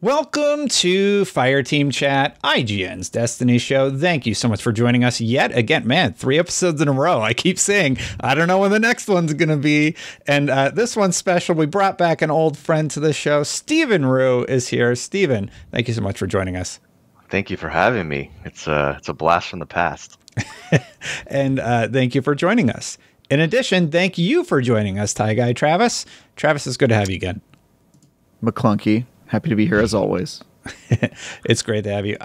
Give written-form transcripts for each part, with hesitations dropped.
Welcome to Fireteam Chat, IGN's Destiny show. Thank you so much for joining us yet again. Man, 3 episodes in a row. I keep saying, I don't know when the next one's going to be. And this one's special. We brought back an old friend to the show. Stephen Rue is here. Stephen, thank you so much for joining us. Thank you for having me. It's a blast from the past. And thank you for joining us. In addition, thank you for joining us, Tie Guy Travis. Travis, it's good to have you again. McClunky. Happy to be here as always. It's great to have you.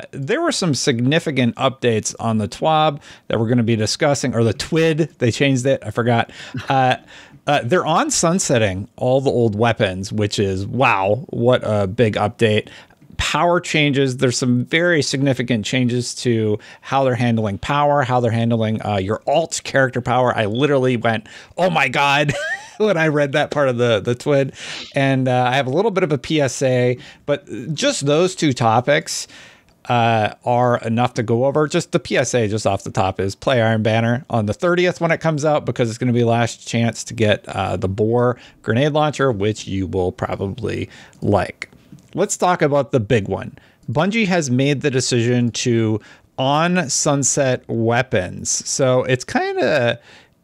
There were some significant updates on the TWAB that we're going to be discussing, or the TWID. They changed it. I forgot. They're on sunsetting all the old weapons, which is, wow, what a big update. Power changes. There's some very significant changes to how they're handling power, how they're handling your alt character power. I literally went, oh my God, when I read that part of the TWID. And I have a little bit of a PSA, but just those two topics are enough to go over. Just the PSA just off the top is play Iron Banner on the 30th when it comes out, because it's going to be last chance to get the Boar grenade launcher, which you will probably like. Let's talk about the big one. Bungie has made the decision to on sunset weapons. So it's kind of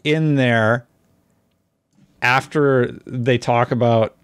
in there after they talk about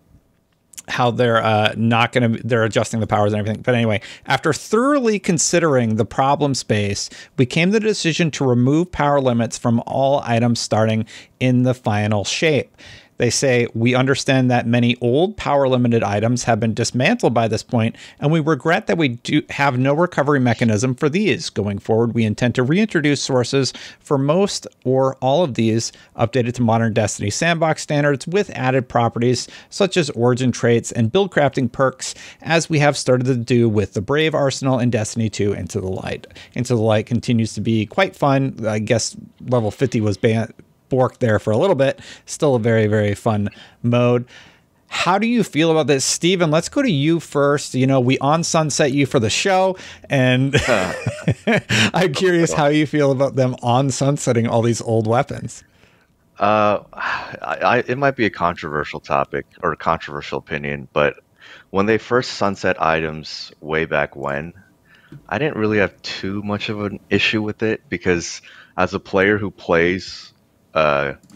how they're not going to, they're adjusting the powers and everything. But anyway, after thoroughly considering the problem space, we came to the decision to remove power limits from all items starting in the final shape. They say, we understand that many old power limited items have been dismantled by this point, and we regret that we do have no recovery mechanism for these. Going forward, we intend to reintroduce sources for most or all of these updated to modern Destiny sandbox standards with added properties such as origin traits and build crafting perks, as we have started to do with the Brave Arsenal in Destiny 2 Into the Light. Into the Light continues to be quite fun. I guess level 50 was borked there for a little bit. Still a very, very fun mode. How do you feel about this, Steven? Let's go to you first. You know, we on sunset you for the show, and I'm curious how you feel about them on sunsetting all these old weapons. It might be a controversial topic or a controversial opinion, but when they first sunset items way back when, I didn't really have too much of an issue with it, because as a player who plays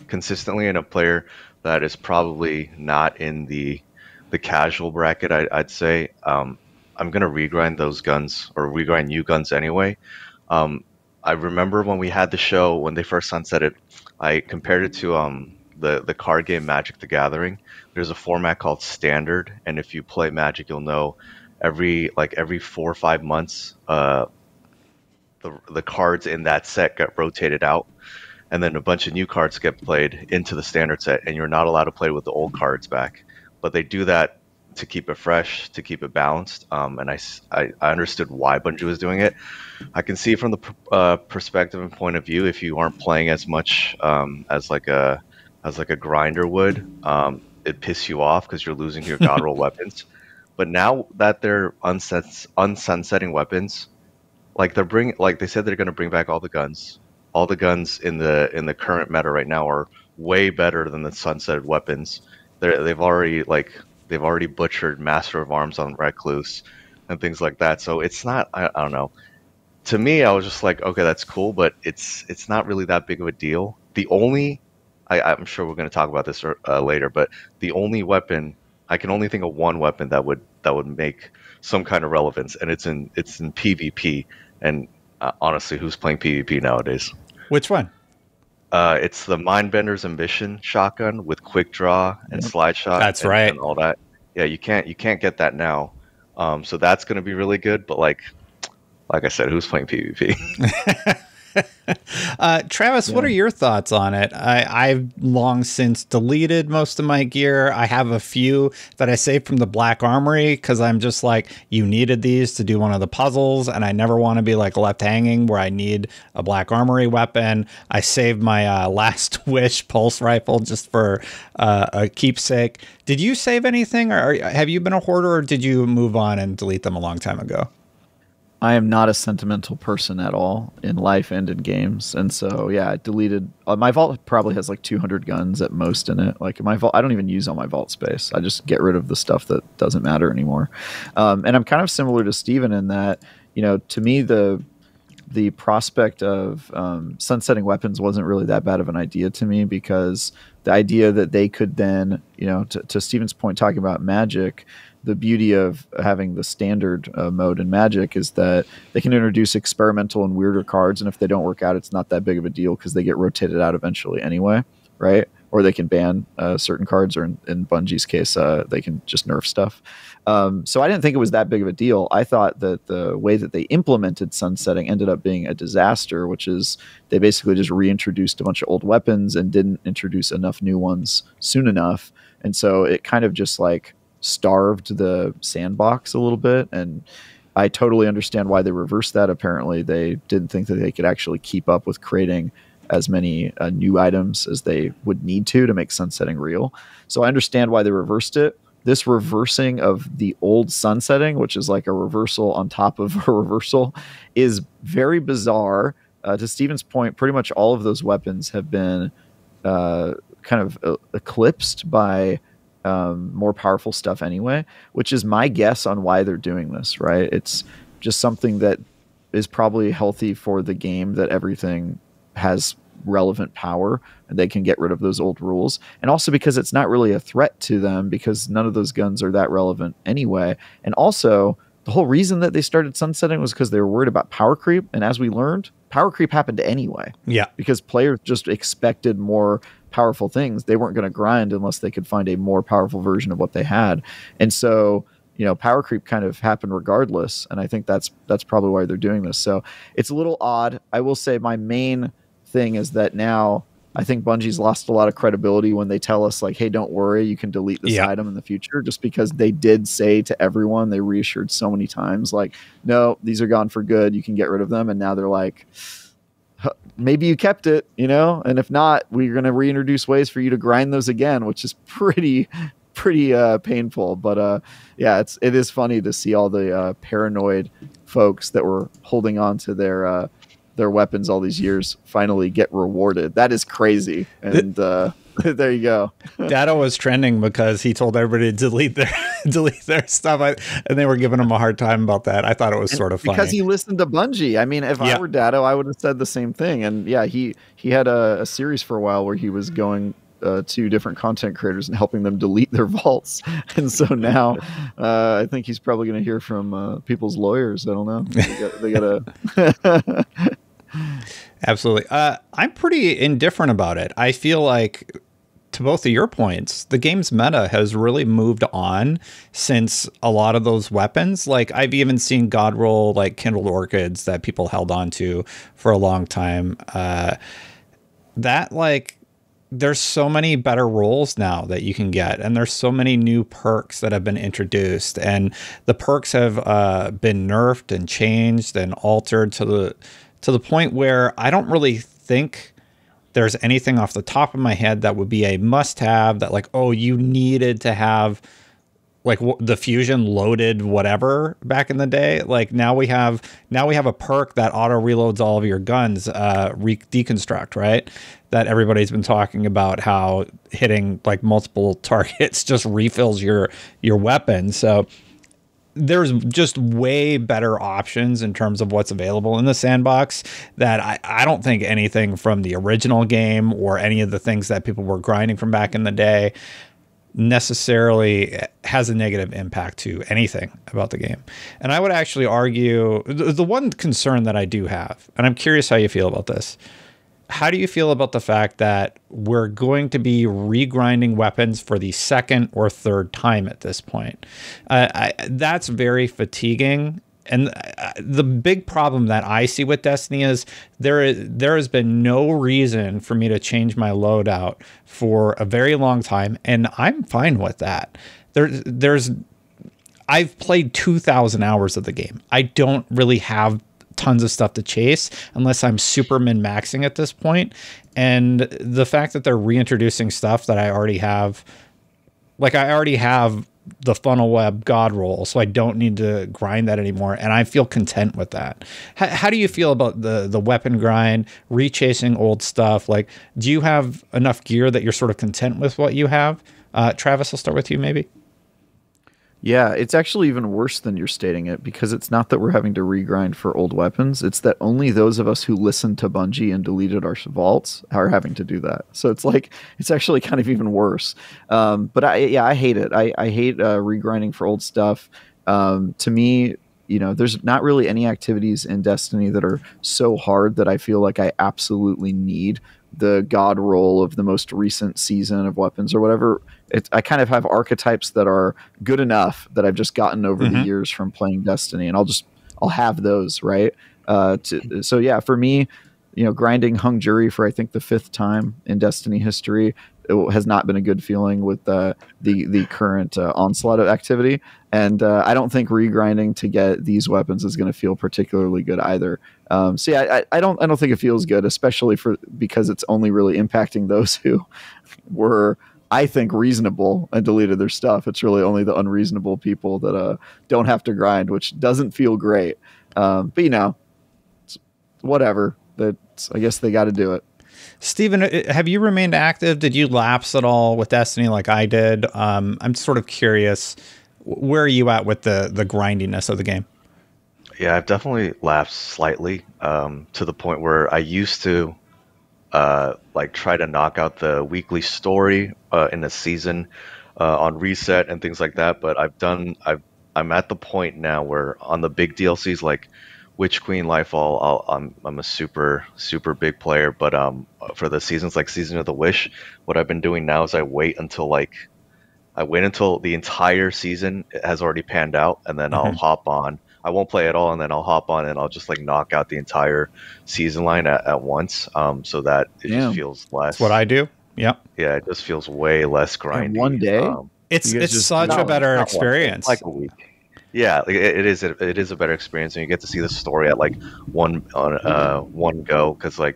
consistently, and a player that is probably not in the casual bracket, I'd say, I'm gonna regrind those guns, or regrind new guns anyway. I remember when we had the show, when they first sunsetted, I compared it to the card game Magic the Gathering. There's a format called Standard, and if you play Magic, you'll know every 4 or 5 months the cards in that set get rotated out, and then a bunch of new cards get played into the standard set, and you're not allowed to play with the old cards back. But they do that to keep it fresh, to keep it balanced. And I understood why Bungie was doing it. I can see from the perspective and point of view, if you aren't playing as much as like a grinder would, it piss you off because you're losing your god roll weapons. But now that they're unsunsetting weapons, like they said they're going to bring back all the guns. All the guns in the current meta right now are way better than the sunsetted weapons. They've already butchered Master of Arms on Recluse and things like that. So it's not, I don't know. To me, I was just like, okay, that's cool, but it's not really that big of a deal. I'm sure we're going to talk about this later, but the only weapon, I can only think of one weapon that would make some kind of relevance, and it's in PvP. And honestly, who's playing PvP nowadays? Which one? It's the Mindbender's Ambition shotgun with quick draw and slide shot. That's right. And all that. Yeah, you can't get that now. So that's going to be really good. But like I said, who's playing PvP? Travis, what are your thoughts on it? I've long since deleted most of my gear. I have a few that I saved from the Black Armory because I'm just like, you needed these to do one of the puzzles, and I never want to be like left hanging where I need a Black Armory weapon. I saved my Last Wish pulse rifle just for a keepsake. Did you save anything, or have you been a hoarder, or did you move on and delete them a long time ago? I am not a sentimental person at all in life and in games, and so yeah, I deleted my vault. Probably has like 200 guns at most in it. Like my vault, I don't even use all my vault space. I just get rid of the stuff that doesn't matter anymore. And I'm kind of similar to Steven in that, to me the prospect of sunsetting weapons wasn't really that bad of an idea to me, because the idea that they could then, to Steven's point, talking about Magic, the beauty of having the standard mode in Magic is that they can introduce experimental and weirder cards, and if they don't work out, it's not that big of a deal because they get rotated out eventually anyway, right? Or they can ban certain cards, or in Bungie's case, they can just nerf stuff. So I didn't think it was that big of a deal. I thought that the way that they implemented sunsetting ended up being a disaster, which is they basically just reintroduced a bunch of old weapons and didn't introduce enough new ones soon enough. And so it kind of just like starved the sandbox a little bit. And I totally understand why they reversed that. Apparently they didn't think that they could actually keep up with creating as many new items as they would need to make sunsetting real. So I understand why they reversed it. This reversing of the old sunsetting, which is like a reversal on top of a reversal, is very bizarre. To Steven's point, pretty much all of those weapons have been kind of eclipsed by more powerful stuff anyway, which is my guess on why they're doing this, right? It's just something that is probably healthy for the game, that everything has relevant power and they can get rid of those old rules, and also because it's not really a threat to them because none of those guns are that relevant anyway. And also the whole reason that they started sunsetting was because they were worried about power creep, and as we learned, power creep happened anyway, because players just expected more powerful things. They weren't going to grind unless they could find a more powerful version of what they had. And so power creep kind of happened regardless, and I think that's probably why they're doing this. So it's a little odd. I will say my main thing is that now I think Bungie's lost a lot of credibility when they tell us like, hey, don't worry, you can delete this item in the future, just because they did say to everyone, they reassured so many times like, no, these are gone for good, you can get rid of them. And now they're like, maybe you kept it, and if not, we're going to reintroduce ways for you to grind those again, which is pretty painful. But it is funny to see all the paranoid folks that were holding on to their weapons all these years finally get rewarded. That is crazy. And there you go. Dado was trending because he told everybody to delete their stuff, and they were giving him a hard time about that. I thought it was sort of funny because he listened to Bungie. I mean, if I were Dado, I would have said the same thing. And he had a series for a while where he was going to different content creators and helping them delete their vaults. And so now I think he's probably going to hear from people's lawyers. I don't know. They gotta Absolutely. I'm pretty indifferent about it. I feel like, to both of your points, the game's meta has really moved on since a lot of those weapons. Like, I've even seen God roll like kindled orchids that people held on to for a long time. There's so many better rolls now that you can get, and there's so many new perks that have been introduced, and the perks have been nerfed and changed and altered to the point where I don't really think there's anything off the top of my head that would be a must-have that like, oh, you needed to have like the fusion loaded whatever back in the day. Like now we have a perk that auto reloads all of your guns, deconstruct, right? That everybody's been talking about, how hitting like multiple targets just refills your weapon. So there's just way better options in terms of what's available in the sandbox that I don't think anything from the original game or any of the things that people were grinding from back in the day necessarily has a negative impact to anything about the game. And I would actually argue the one concern that I do have, and I'm curious how you feel about this. How do you feel about the fact that we're going to be regrinding weapons for the second or third time at this point? That's very fatiguing. And the big problem that I see with Destiny is there has been no reason for me to change my loadout for a very long time, and I'm fine with that. I've played 2,000 hours of the game. I don't really have tons of stuff to chase unless I'm super min-maxing at this point. And the fact that they're reintroducing stuff that I already have, like I already have the funnel web god roll, so I don't need to grind that anymore, and I feel content with that. How do you feel about the weapon grind, rechasing old stuff? Like, do you have enough gear that you're sort of content with what you have? Travis, I'll start with you maybe. Yeah, it's actually even worse than you're stating it, because it's not that we're having to regrind for old weapons. It's that only those of us who listened to Bungie and deleted our vaults are having to do that. So it's like, it's actually kind of even worse. But I hate it. I hate regrinding for old stuff. To me, there's not really any activities in Destiny that are so hard that I feel like I absolutely need the god roll of the most recent season of weapons or whatever. I kind of have archetypes that are good enough that I've just gotten over the years from playing Destiny, and I'll have those, right? So yeah, for me, grinding Hung Jury for I think the 5th time in Destiny history, it has not been a good feeling with the current onslaught of activity, and I don't think regrinding to get these weapons is going to feel particularly good either. So yeah, I don't think it feels good, especially because it's only really impacting those who were, I think, reasonable and deleted their stuff. It's really only the unreasonable people that don't have to grind, which doesn't feel great. But it's whatever. I guess they got to do it. Steven, have you remained active? Did you lapse at all with Destiny like I did? I'm sort of curious, where are you at with the grindiness of the game? Yeah, I've definitely lapsed slightly, to the point where I used to try to knock out the weekly story in a season on reset and things like that. But I'm at the point now where on the big DLCs like Witch Queen, Lightfall, I'm a super big player. But for the seasons like Season of the Wish, what I've been doing now is I wait until the entire season has already panned out, and then I'll hop on. I won't play at all, and then I'll hop on and I'll just knock out the entire season line at once, so that it just feels less. That's what I do. Yeah. Yeah, it just feels way less grindy. In one day, it's such a better experience. Like a week. Yeah, it is a better experience, and you get to see the story at one go. Because I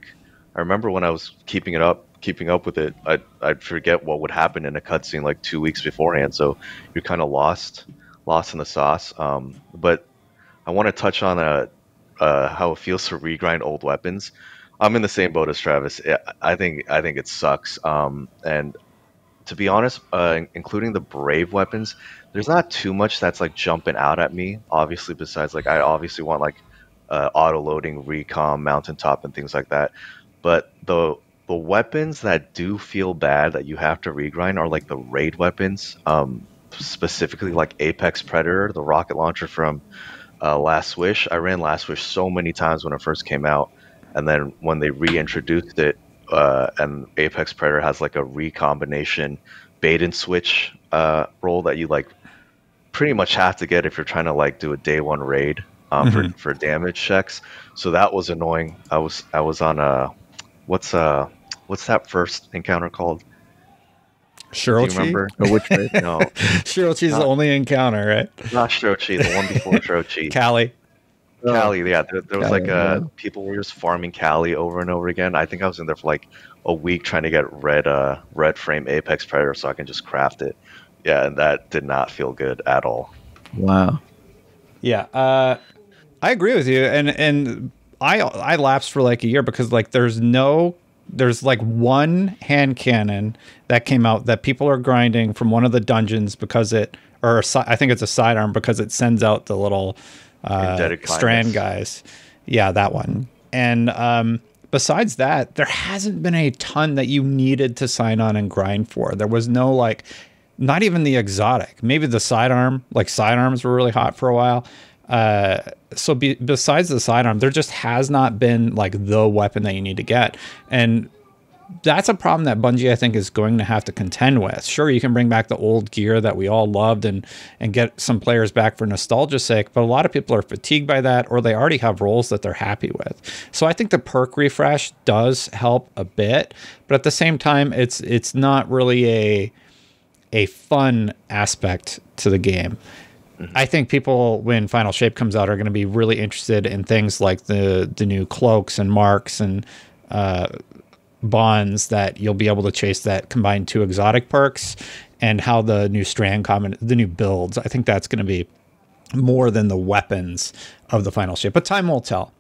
remember when I was keeping up with it, I'd forget what would happen in a cutscene 2 weeks beforehand. So you're kind of lost in the sauce. But I want to touch on how it feels to regrind old weapons. I'm in the same boat as Travis. I think it sucks. And to be honest, including the brave weapons, there's not too much that's jumping out at me. Obviously, besides I obviously want auto loading, recom, mountaintop, and things like that. But the weapons that do feel bad that you have to regrind are the raid weapons, specifically Apex Predator, the rocket launcher from Last Wish. I ran Last Wish so many times when it first came out, and then when they reintroduced it, and Apex Predator has a recombination bait and switch role that you pretty much have to get if you're trying to do a day one raid for damage checks. So that was annoying. I was on what's that first encounter called? Shirochi? Do you remember? Which raid? No. Shirochi's the only encounter, right? Not Shirochi, the one before Shirochi. Cali. Cali, yeah. There was Cali, people were just farming Cali over and over again. I think I was in there for a week trying to get red frame Apex Predator so I can just craft it. Yeah, and that did not feel good at all. Wow. Yeah, I agree with you, and I lapsed for a year because there's one hand cannon that came out that people are grinding from one of the dungeons because I think it's a sidearm because it sends out the little strand guys. Yeah, that one. And besides that, there hasn't been a ton that you needed to sign on and grind for. There was no not even the exotic. Maybe the sidearm, sidearms were really hot for a while. So besides the sidearm, there just has not been the weapon that you need to get. And that's a problem that Bungie, I think, is going to have to contend with. Sure, you can bring back the old gear that we all loved and get some players back for nostalgia's sake, but a lot of people are fatigued by that, or they already have roles that they're happy with. So I think the perk refresh does help a bit, but at the same time, it's not really a fun aspect to the game. I think people, when Final Shape comes out, are going to be really interested in things like the new cloaks and marks and bonds that you'll be able to chase that combine 2 exotic perks. and how the new the new builds. I think that's going to be more than the weapons of the final shape, but time will tell.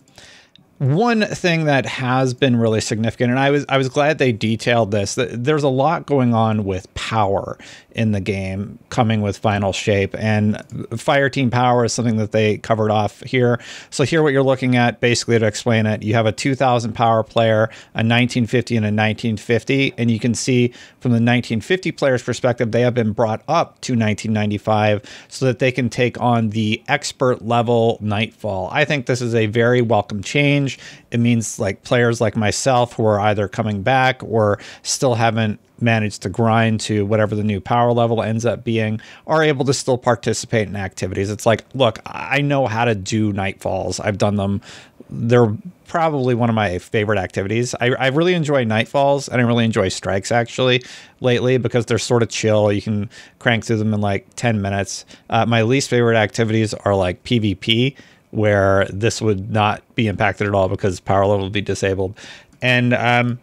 One thing that has been really significant, and I was glad they detailed this, that there's a lot going on with power in the game coming with Final Shape, and Fireteam power is something that they covered off here. So here what you're looking at, basically to explain it, you have a 2000 power player, a 1950 and a 1950, and you can see from the 1950 player's perspective, they have been brought up to 1995 so that they can take on the expert level Nightfall. I think this is a very welcome change. It means like players like myself who are either coming back or still haven't managed to grind to whatever the new power level ends up being are able to still participate in activities. It's like, look, I know how to do Nightfalls. I've done them. They're probably one of my favorite activities. I really enjoy Nightfalls, and I really enjoy Strikes actually lately because they're sort of chill. You can crank through them in like 10 minutes. My least favorite activities are like PvP, where this would not be impacted at all because power level would be disabled. And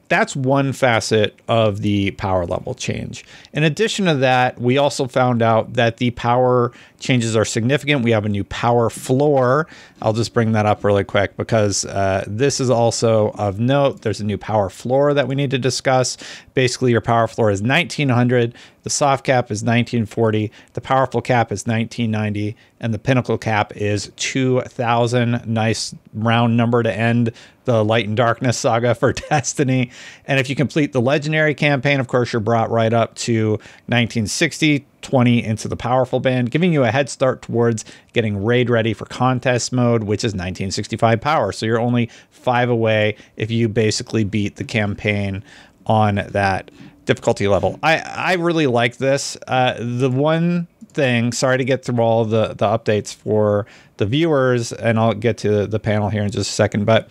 that's one facet of the power level change. In addition to that, we also found out that the power changes are significant. We have a new power floor. I'll just bring that up really quick because this is also of note. There's a new power floor that we need to discuss. Basically, your power floor is 1900. The soft cap is 1940. The powerful cap is 1990. And the pinnacle cap is 2000. Nice round number to end the Light and Darkness saga for Destiny. And if you complete the legendary campaign, of course, you're brought right up to 1960, 20 into the powerful band, giving you a head start towards getting raid ready for contest mode, which is 1965 power. So you're only 5 away if you basically beat the campaign on that difficulty level. I really like this. The one thing, sorry to get through all the updates for the viewers, and I'll get to the panel here in just a second, but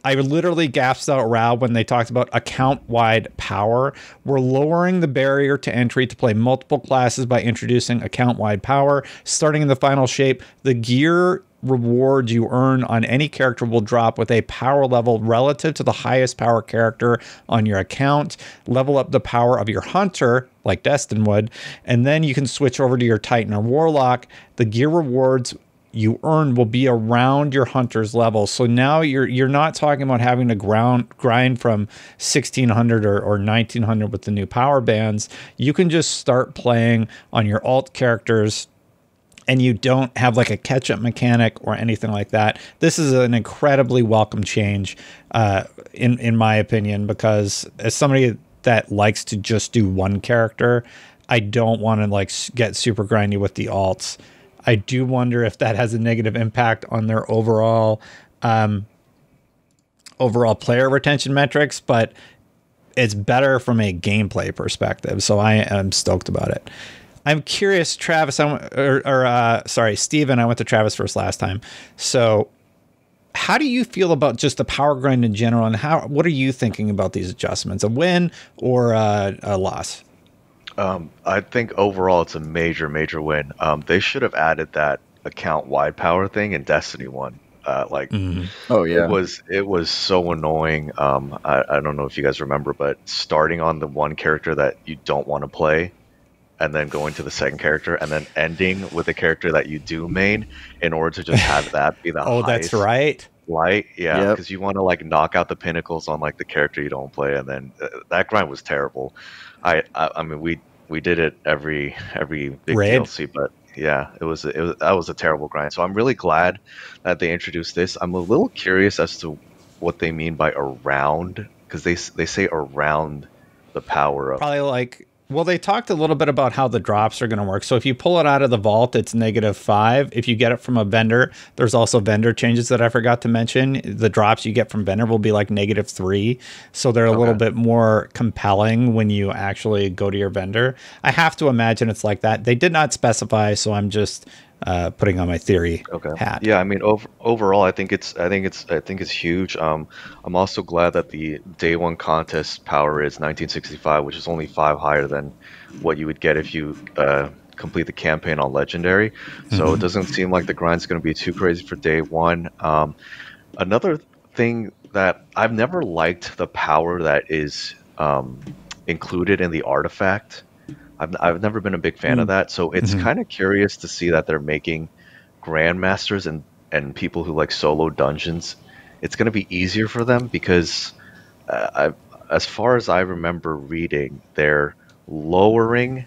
I literally gasped out loud when they talked about account-wide power. We're lowering the barrier to entry to play multiple classes by introducing account-wide power. Starting in the final shape, the gear rewards you earn on any character will drop with a power level relative to the highest power character on your account. Level up the power of your hunter, like Destin would, and then you can switch over to your Titan or Warlock. The gear rewards you earn will be around your hunter's level. So now you're not talking about having to grind from 1600 or 1900 with the new power bands. You can just start playing on your alt characters, and you don't have like a catch-up mechanic or anything like that. This is an incredibly welcome change, in my opinion, because as somebody that likes to just do one character, I don't want to like get super grindy with the alts. I do wonder if that has a negative impact on their overall player retention metrics, but it's better from a gameplay perspective. So I am stoked about it. I'm curious, Travis, sorry, Steven, I went to Travis first last time. So how do you feel about just the power grind in general, and what are you thinking about these adjustments? A win or a loss? I think overall it's a major win. They should have added that account-wide power thing in Destiny 1. Oh yeah, it was so annoying. I don't know if you guys remember, but starting on the one character that you don't want to play, and then going to the second character, and then ending with a character that you do main, in order to just have that be the oh, highest. That's right. Light, yeah, Yep. because you want to like knock out the pinnacles on like the character you don't play, and then that grind was terrible. I mean, we did it every big Raid? DLC, but yeah, that was a terrible grind. So I'm really glad that they introduced this. I'm a little curious as to what they mean by around, because they say around the power of. Probably like, well, they talked a little bit about how the drops are going to work. So if you pull it out of the vault, it's -5. If you get it from a vendor, there's also vendor changes that I forgot to mention. The drops you get from vendor will be like -3. So they're a little bit more compelling when you actually go to your vendor. I have to imagine it's like that. They did not specify, so I'm just putting on my theory hat. Yeah, I mean, overall, I think it's huge. I'm also glad that the day one contest power is 1965, which is only 5 higher than what you would get if you complete the campaign on legendary. So it doesn't seem like the grind's going to be too crazy for day one. Another thing that I've never liked the power that is included in the artifact. I've never been a big fan of that, so it's kind of curious to see that they're making grandmasters and people who like solo dungeons. It's going to be easier for them because as far as I remember reading, they're lowering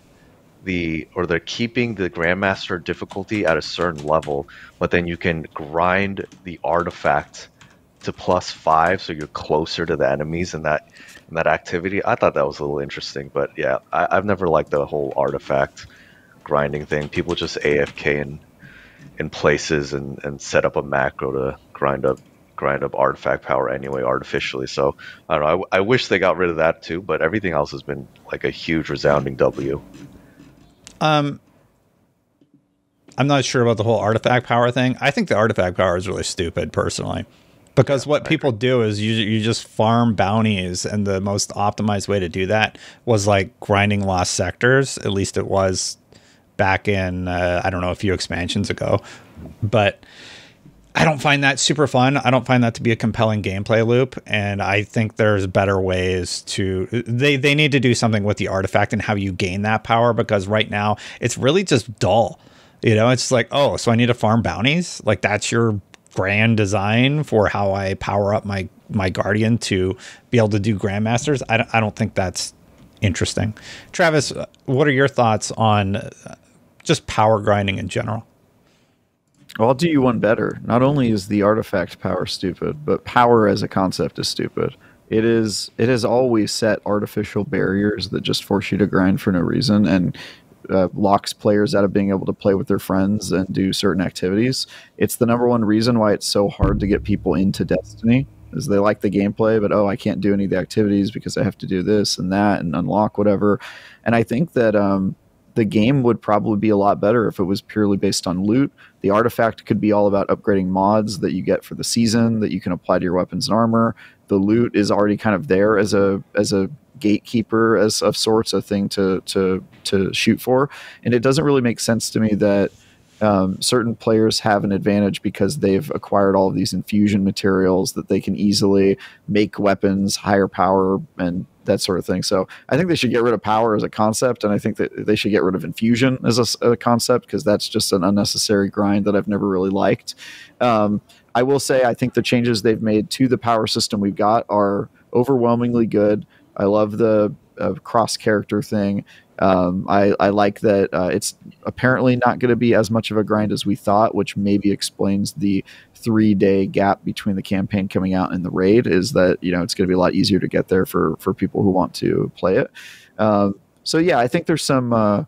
they're keeping the grandmaster difficulty at a certain level, but then you can grind the artifact to +5, so you're closer to the enemies in that activity. I thought that was a little interesting, but yeah, I've never liked the whole artifact grinding thing. People just AFK in places and set up a macro to grind up artifact power anyway artificially. So I don't know. I wish they got rid of that too, but everything else has been like a huge resounding W. I'm not sure about the whole artifact power thing. I think the artifact power is really stupid personally, because what people do is you just farm bounties, and the most optimized way to do that was like grinding lost sectors. At least it was back in I don't know, a few expansions ago. But I don't find that super fun. I don't find that to be a compelling gameplay loop, and I think there's better ways to... They need to do something with the artifact and how you gain that power, because right now it's really just dull. You know, it's like, oh, so I need to farm bounties? Like, that's your grand design for how I power up my Guardian to be able to do Grandmasters? I don't think that's interesting. Travis, what are your thoughts on just power grinding in general? Well, I'll do you one better. Not only is the artifact power stupid, but power as a concept is stupid. It has always set artificial barriers that just force you to grind for no reason, and locks players out of being able to play with their friends and do certain activities. It's the number one reason why it's so hard to get people into Destiny, is they like the gameplay, but I can't do any of the activities because I have to do this and that and unlock whatever. And I think that the game would probably be a lot better if it was purely based on loot. The artifact could be all about upgrading mods that you get for the season that you can apply to your weapons and armor. The loot is already kind of there as a gatekeeper, as of sorts, a thing to shoot for. And it doesn't really make sense to me that certain players have an advantage because they've acquired all of these infusion materials that they can easily make weapons higher power and that sort of thing. So I think they should get rid of power as a concept, and I think that they should get rid of infusion as a concept, because that's just an unnecessary grind that I've never really liked. I will say I think the changes they've made to the power system we've got are overwhelmingly good. I love the cross-character thing. I like that it's apparently not going to be as much of a grind as we thought, which maybe explains the 3-day gap between the campaign coming out and the raid, is that, you know, it's going to be a lot easier to get there for people who want to play it. So yeah, I think there's some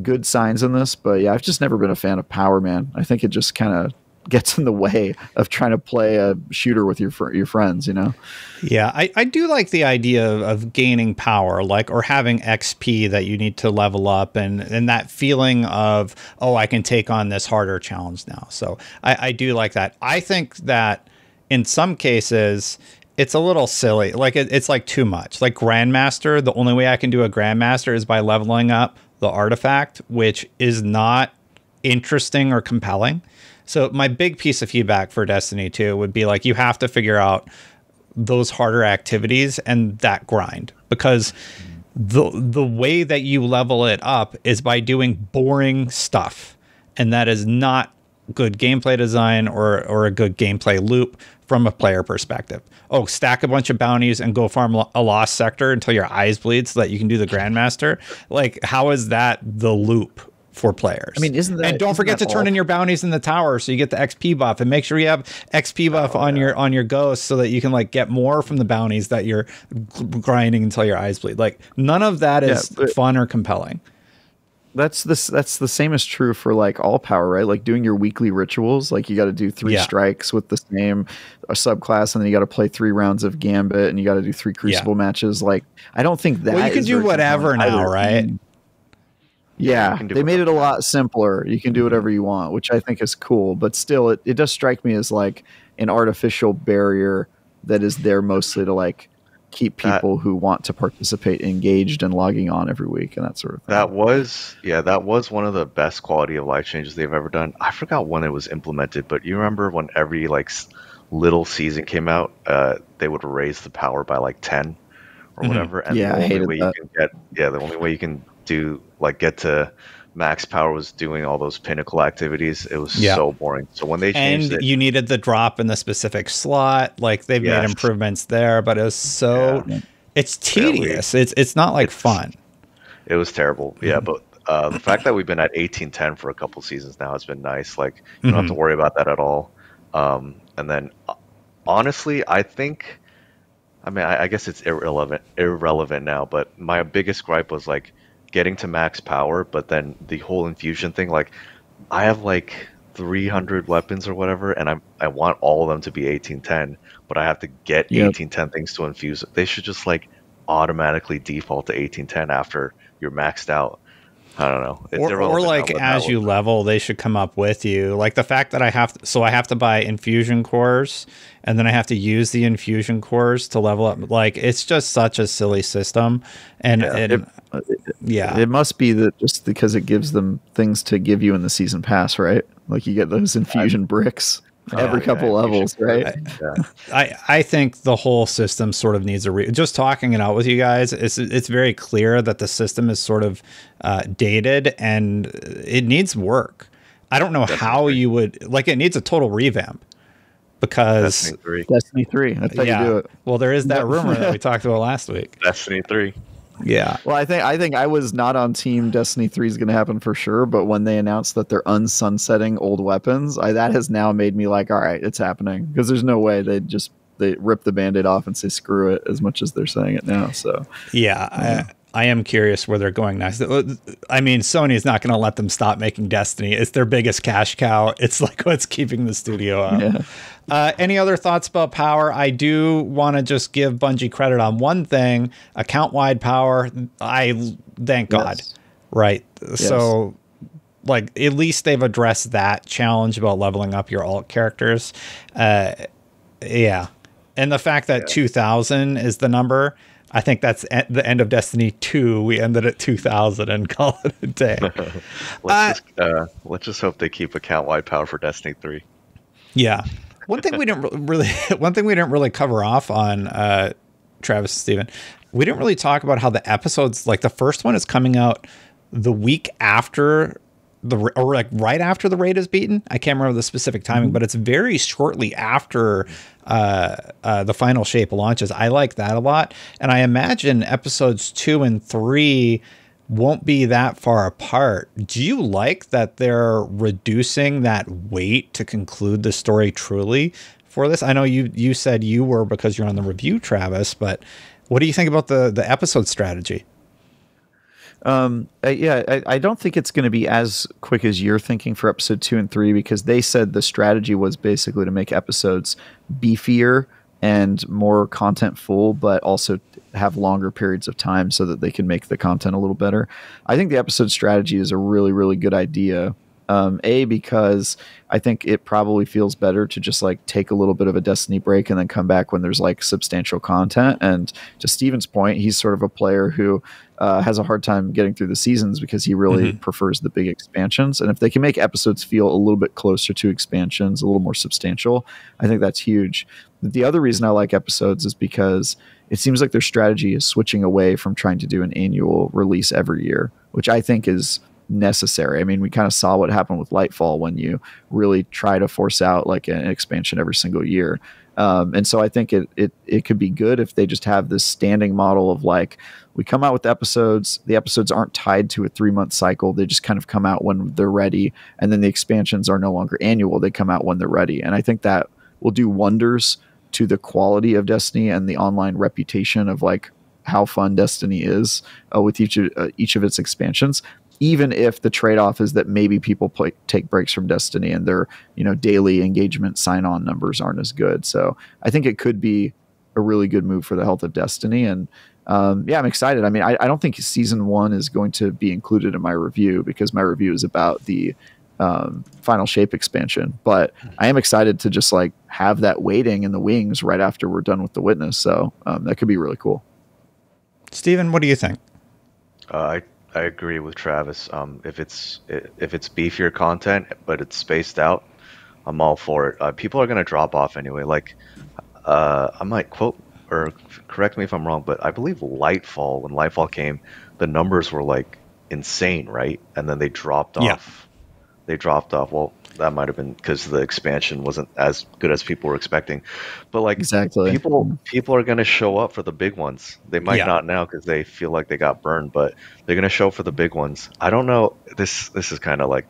good signs in this, but yeah, I've just never been a fan of power, man. I think it just kind of gets in the way of trying to play a shooter with your friends, you know? Yeah, I do like the idea of gaining power, like, or having XP that you need to level up, and that feeling of, oh, I can take on this harder challenge now. So I do like that. I think that in some cases it's a little silly. Like it's like too much. Like Grandmaster, the only way I can do a Grandmaster is by leveling up the artifact, which is not interesting or compelling. So my big piece of feedback for Destiny 2 would be like, you have to figure out those harder activities and that grind, because the way that you level it up is by doing boring stuff. And that is not good gameplay design or a good gameplay loop from a player perspective. Oh, stack a bunch of bounties and go farm a lost sector until your eyes bleed so that you can do the Grandmaster. Like, how is that the loop for players? I mean, and don't forget to turn in your bounties in the tower so you get the XP buff, and make sure you have XP buff on your ghost so that you can like get more from the bounties that you're grinding until your eyes bleed. Like, none of that is fun or compelling. That's the same is true for like all power, right? Like doing your weekly rituals, like you got to do 3 strikes with the same subclass, and then you got to play 3 rounds of Gambit, and you got to do 3 Crucible matches. Like, I don't think that. Well, you can do whatever now, right? Yeah, they made it a lot simpler. You can do whatever you want, which I think is cool. But still, it does strike me as like an artificial barrier that is there mostly to like keep people who want to participate engaged and logging on every week and that sort of thing. That was one of the best quality of life changes they've ever done. I forgot when it was implemented, but you remember when every like little season came out, they would raise the power by like 10 or whatever. And I hated that. the only way you can get to max power was doing all those pinnacle activities. It was so boring. So when they changed it, you needed the drop in the specific slot. Like they've made improvements there, but it was it's tedious. It's not like fun. It was terrible. Yeah, but the fact that we've been at 1810 for a couple seasons now has been nice. Like you don't have to worry about that at all. And then honestly, I guess it's irrelevant now, but my biggest gripe was like getting to max power, but then the whole infusion thing, like I have like 300 weapons or whatever, and I want all of them to be 1810, but I have to get 1810 things to infuse. They should just like automatically default to 1810 after you're maxed out. I don't know. Or like as you level, they should come up with you. Like the fact that I have to buy infusion cores, and then I have to use the infusion cores to level up. Like it's just such a silly system. And it must be that just because it gives them things to give you in the season pass, right? Like you get those infusion bricks every couple levels, right? I think the whole system sort of needs just talking it out with you guys. It's very clear that the system is sort of dated and it needs work. I don't know how you would like it needs a total revamp because Destiny 3. That's how you do it. Well, there is that rumor that we talked about last week. Destiny 3. Yeah. Well, I think I was not on team Destiny 3 is going to happen for sure, but when they announced that they're unsunsetting old weapons, that has now made me like, all right, it's happening, because there's no way they rip the Band-Aid off and say screw it as much as they're saying it now. So I am curious where they're going next. I mean, Sony is not going to let them stop making Destiny. It's their biggest cash cow. It's like what's keeping the studio up. Yeah. Any other thoughts about power? I do want to just give Bungie credit on one thing: account-wide power. Thank God, right? Yes. So, like, at least they've addressed that challenge about leveling up your alt characters. And the fact that 2,000 is the number. I think that's the end of Destiny 2. We ended at 2,000 and call it a day. Let's just hope they keep account-wide power for Destiny 3. Yeah. One thing we didn't really cover off on Travis and Steven. We didn't really talk about how the episodes, like the first one is coming out the week after right after the raid is beaten. I can't remember the specific timing, but it's very shortly after the final shape launches. I like that a lot. And I imagine episodes 2 and 3 won't be that far apart. Do you like that they're reducing that wait to conclude the story truly for this? I know you said you were because you're on the review, Travis, but what do you think about the episode strategy? I don't think it's going to be as quick as you're thinking for episode 2 and 3, because they said the strategy was basically to make episodes beefier and more content full, but also have longer periods of time so that they can make the content a little better. I think the episode strategy is a really, really good idea. Because I think it probably feels better to just like take a little bit of a Destiny break and then come back when there's like substantial content. And to Steven's point, he's sort of a player who has a hard time getting through the seasons because he really prefers the big expansions. And if they can make episodes feel a little bit closer to expansions, a little more substantial, I think that's huge. The other reason I like episodes is because it seems like their strategy is switching away from trying to do an annual release every year, which I think is necessary. I mean, we kind of saw what happened with Lightfall when you really try to force out like an expansion every single year. And so I think it could be good if they just have this standing model of like, we come out with episodes, the episodes aren't tied to a 3-month cycle. They just kind of come out when they're ready. And then the expansions are no longer annual. They come out when they're ready. And I think that will do wonders to the quality of Destiny and the online reputation of like how fun Destiny is with each of its expansions. Even if the trade-off is that maybe people take breaks from Destiny and their daily engagement sign-on numbers aren't as good. So I think it could be a really good move for the health of Destiny. And I'm excited. I mean, I don't think season 1 is going to be included in my review because my review is about the Final Shape expansion. But I am excited to just like have that waiting in the wings right after we're done with The Witness. So that could be really cool. Steven, what do you think? I agree with Travis. If it's beefier content, but it's spaced out, I'm all for it. People are going to drop off anyway. Like, I might quote or correct me if I'm wrong, but I believe Lightfall, when Lightfall came, the numbers were like insane, right? And then they dropped Yeah. off. They dropped off. Well, that might have been because the expansion wasn't as good as people were expecting. But like Exactly. people are gonna show up for the big ones. They might Yeah. not now because they feel like they got burned, but they're gonna show up for the big ones. I don't know. This is kind of like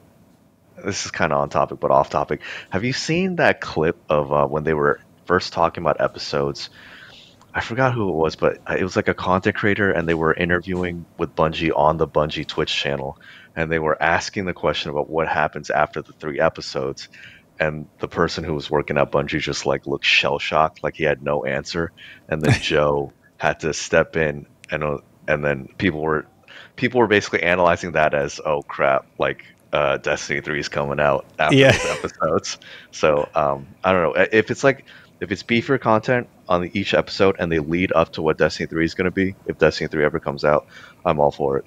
this is kind of on topic but off topic. Have you seen that clip of when they were first talking about episodes? I forgot who it was, but it was like a content creator, and they were interviewing with Bungie on the Bungie Twitch channel, and they were asking the question about what happens after the 3 episodes, and the person who was working at Bungie just like looked shell shocked, like he had no answer, and then Joe had to step in, and then people were basically analyzing that as, oh crap, like Destiny 3 is coming out after those episodes. So I don't know if it's like. If it's beefier content on each episode and they lead up to what Destiny 3 is going to be, if Destiny 3 ever comes out, I'm all for it.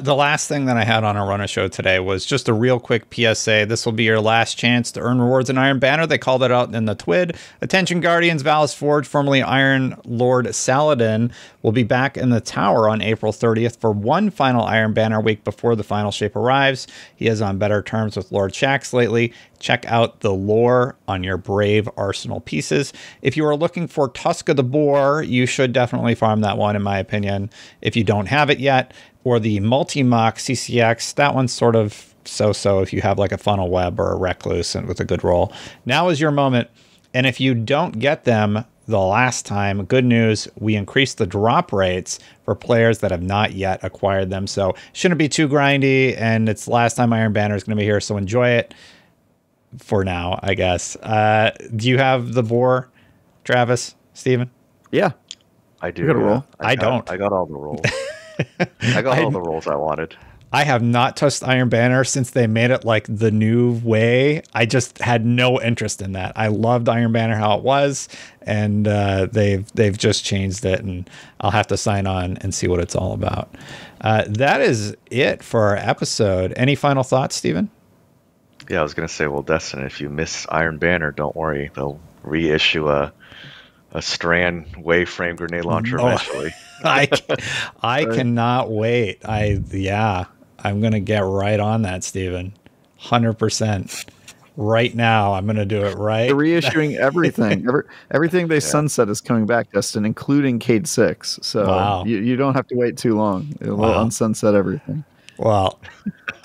The last thing that I had on our Run a Show today was just a real quick PSA. This will be your last chance to earn rewards in Iron Banner. They called it out in the TWID. Attention Guardians, Valis Forge, formerly Iron Lord Saladin, will be back in the tower on April 30th for one final Iron Banner week before the final shape arrives. He is on better terms with Lord Shaxx lately. Check out the lore on your Brave Arsenal pieces. If you are looking for Tusk of the Boar, you should definitely farm that one, in my opinion, if you don't have it yet. Or the Multi-Mock CCX, that one's sort of so-so if you have like a Funnel Web or a Recluse and with a good roll. Now is your moment. And if you don't get them the last time, good news, we increased the drop rates for players that have not yet acquired them. So shouldn't be too grindy, and it's the last time Iron Banner is going to be here, so enjoy it for now, I guess. Do you have the boar, Travis, Steven? Yeah. I do. You got a roll? I don't. I got all the rolls. I got all the rolls I wanted. I have not touched Iron Banner since they made it like the new way. I just had no interest in that. I loved Iron Banner how it was, and they've just changed it, and I'll have to sign on and see what it's all about. That is it for our episode. Any final thoughts, Steven? Yeah, I was gonna say, well, Destin, if you miss Iron Banner, don't worry. They'll reissue a Strand wave frame grenade launcher eventually. I cannot wait. I'm gonna get right on that, Steven. 100%. Right now, I'm gonna do it right. They're reissuing everything. Everything they sunset is coming back, Destin, including Cade 6. So you don't have to wait too long. It'll unsunset everything. Well,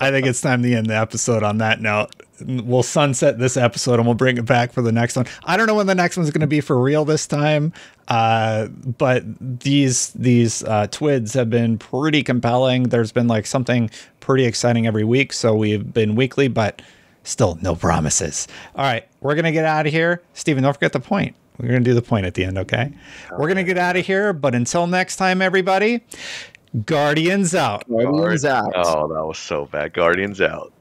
I think it's time to end the episode on that note. We'll sunset this episode and we'll bring it back for the next one. I don't know when the next one's going to be for real this time, but these TWIDs have been pretty compelling. There's been like something pretty exciting every week, so we've been weekly, but still no promises. All right, we're going to get out of here. Steven, don't forget the point. We're going to do the point at the end, okay? We're going to get out of here, but until next time, everybody, Guardians out. Guardians out. Oh, that was so bad. Guardians out.